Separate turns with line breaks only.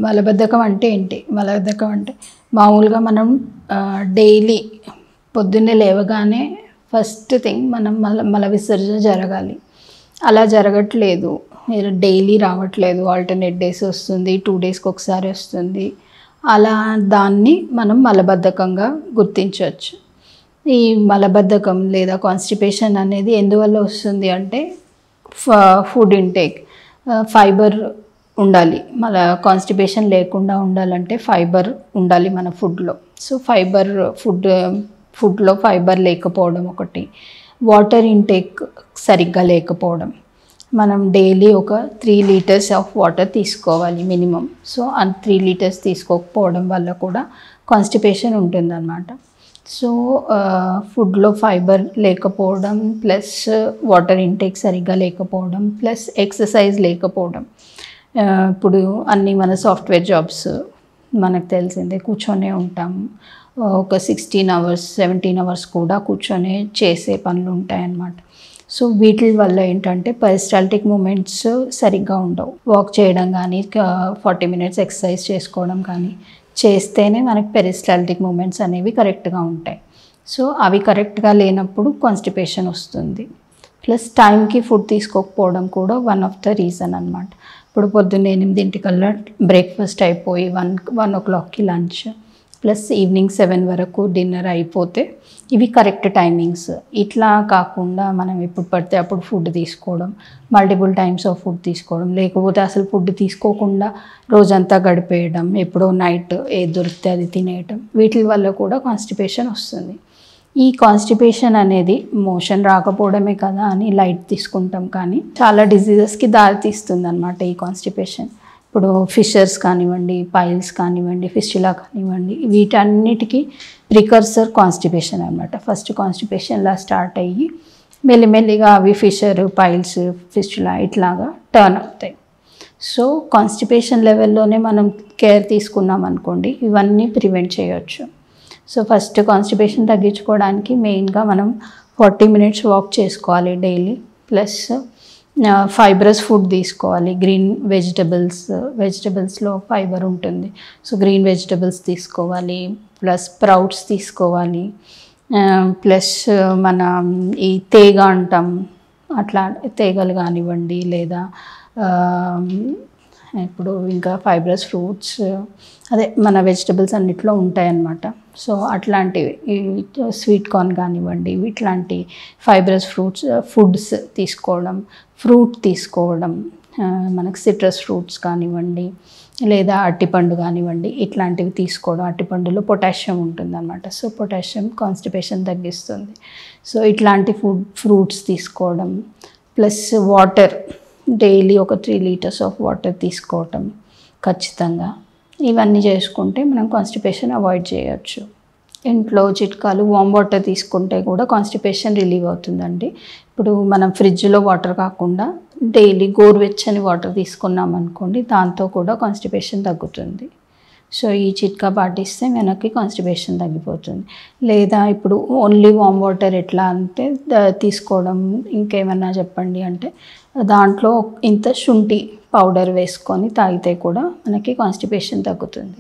మలబద్ధకం అంటే ఏంటి? మలబద్ధకం అంటే మామూలుగా మనం డైలీ పొద్దున్నే లేవగానే ఫస్ట్ థింగ్ మనం మల విసర్జన జరగాలి. అలా జరగట్లేదు, డైలీ రావట్లేదు, ఆల్టర్నేట్ డేస్ వస్తుంది, 2 డేస్కి ఒకసారి వస్తుంది. అలా దాన్ని మనం మలబద్ధకంగా గుర్తించవచ్చు. ఈ మలబద్ధకం లేదా కాన్స్టిపేషన్ అనేది ఎందువల్ల వస్తుంది అంటే ఫుడ్ ఇంటేక్, ఫైబర్ ఉండాలి. మన కాన్స్టిపేషన్ లేకుండా ఉండాలంటే ఫైబర్ ఉండాలి మన ఫుడ్లో. సో ఫైబర్ ఫుడ్లో ఫైబర్ లేకపోవడం ఒకటి, వాటర్ ఇంటేక్ సరిగ్గా లేకపోవడం. మనం డైలీ ఒక 3 లీటర్స్ ఆఫ్ వాటర్ తీసుకోవాలి మినిమం. సో 3 లీటర్స్ తీసుకోకపోవడం వల్ల కూడా కాన్స్టిపేషన్ ఉంటుందన్నమాట. సో ఫుడ్లో ఫైబర్ లేకపోవడం ప్లస్ వాటర్ ఇంటేక్ సరిగ్గా లేకపోవడం ప్లస్ ఎక్సర్సైజ్ లేకపోవడం. ఇప్పుడు అన్నీ మన సాఫ్ట్వేర్ జాబ్స్ మనకు తెలిసిందే, కూర్చొనే ఉంటాము. ఒక 16 అవర్స్ 17 అవర్స్ కూడా కూర్చొని చేసే పనులు ఉంటాయన్నమాట. సో వీటి వల్ల ఏంటంటే పెరిస్టాల్టిక్ మూమెంట్స్ సరిగ్గా ఉండవు. వాక్ చేయడం కానీ 40 మినిట్స్ ఎక్సర్సైజ్ చేసుకోవడం కానీ చేస్తేనే మనకి పెరిస్టాల్టిక్ మూమెంట్స్ అనేవి కరెక్ట్గా ఉంటాయి. సో అవి కరెక్ట్గా లేనప్పుడు కాన్స్టిపేషన్ వస్తుంది. ప్లస్ టైంకి ఫుడ్ తీసుకోకపోవడం కూడా వన్ ఆఫ్ ద రీజన్ అన్నమాట. ఇప్పుడు పొద్దున్న 8 బ్రేక్ఫాస్ట్ అయిపోయి 1 o'clockకి లంచ్ ప్లస్ ఈవినింగ్ 7 వరకు డిన్నర్ అయిపోతే ఇవి కరెక్ట్ టైమింగ్స్. ఇట్లా కాకుండా మనం ఎప్పుడు పడితే అప్పుడు ఫుడ్ తీసుకోవడం, మల్టిపుల్ టైమ్స్ ఆఫ్ ఫుడ్ తీసుకోవడం, లేకపోతే అసలు ఫుడ్ తీసుకోకుండా రోజంతా గడిపేయడం, ఎప్పుడో నైట్ ఏది దొరికితే అది తినేయడం, వీటి వల్ల కూడా కాన్స్టిపేషన్ వస్తుంది. ఈ కాన్స్టిపేషన్ అనేది మోషన్ రాకపోవడమే కదా అని లైట్ తీసుకుంటాం, కానీ చాలా డిజీజెస్కి దారితీస్తుంది అన్నమాట ఈ కాన్స్టిపేషన్. ఇప్పుడు ఫిషర్స్ కానివ్వండి, పైల్స్ కానివ్వండి, ఫిస్టులా కానివ్వండి, వీటన్నిటికీ ప్రికర్సర్ కాన్స్టిపేషన్ అనమాట. ఫస్ట్ కాన్స్టిపేషన్లా స్టార్ట్ అయ్యి మెల్లిమెల్లిగా అవి ఫిషర్, పైల్స్, ఫిస్టులా ఇట్లాగా టర్న్ అవుతాయి. సో కాన్స్టిపేషన్ లెవెల్లోనే మనం కేర్ తీసుకున్నాం అనుకోండి, ఇవన్నీ ప్రివెంట్ చేయొచ్చు. సో ఫస్ట్ కాన్స్టిపేషన్ తగ్గించుకోవడానికి మెయిన్గా మనం 40 మినిట్స్ వాక్ చేసుకోవాలి డైలీ. ప్లస్ ఫైబ్రస్ ఫుడ్ తీసుకోవాలి. గ్రీన్ వెజిటబుల్స్లో ఫైబర్ ఉంటుంది. సో గ్రీన్ వెజిటబుల్స్ తీసుకోవాలి, ప్లస్ స్ప్రౌట్స్ తీసుకోవాలి, ప్లస్ మన ఈ తేగ అంటాం, అట్లా తేగలు కానివ్వండి, లేదా ఇప్పుడు ఇంకా ఫైబ్రస్ ఫ్రూట్స్ అదే మన వెజిటబుల్స్ అన్నిట్లో ఉంటాయన్నమాట. సో అట్లాంటివి స్వీట్ కార్న్ కానివ్వండి, ఇట్లాంటి ఫైబ్రస్ ఫుడ్స్ తీసుకోవడం, ఫ్రూట్ తీసుకోవడం, మనకు సిట్రస్ ఫ్రూట్స్ కానివ్వండి లేదా అరటిపండు కానివ్వండి, ఇట్లాంటివి తీసుకోవడం. అరటిపండులో పొటాషియం ఉంటుందన్నమాట. సో పొటాషియం కాన్స్టిపేషన్ తగ్గిస్తుంది. సో ఇట్లాంటి ఫ్రూట్స్ తీసుకోవడం, ప్లస్ వాటర్ డైలీ ఒక 3 లీటర్స్ ఆఫ్ వాటర్ తీసుకోవటం ఖచ్చితంగా. ఇవన్నీ చేసుకుంటే మనం కాన్స్టిపేషన్ అవాయిడ్ చేయొచ్చు. ఇంట్లో చిట్కాలు, వామ్ వాటర్ తీసుకుంటే కూడా కాన్స్టిపేషన్ రిలీవ్ అవుతుందండి. ఇప్పుడు మనం ఫ్రిడ్జ్లో వాటర్ కాకుండా డైలీ గోరువెచ్చని వాటర్ తీసుకున్నాం అనుకోండి, దాంతో కూడా కాన్స్టిపేషన్ తగ్గుతుంది. సో ఈ చిట్కా పాటిస్తే మనకి కాన్స్టిపేషన్ తగ్గిపోతుంది. లేదా ఇప్పుడు ఓన్లీ వామ్ వాటర్ ఎట్లా అంటే తీసుకోవడం, ఇంకేమన్నా చెప్పండి అంటే దాంట్లో ఇంత శుంఠి పౌడర్ వేసుకొని తాగితే కూడా మనకి కాన్స్టిపేషన్ తగ్గుతుంది.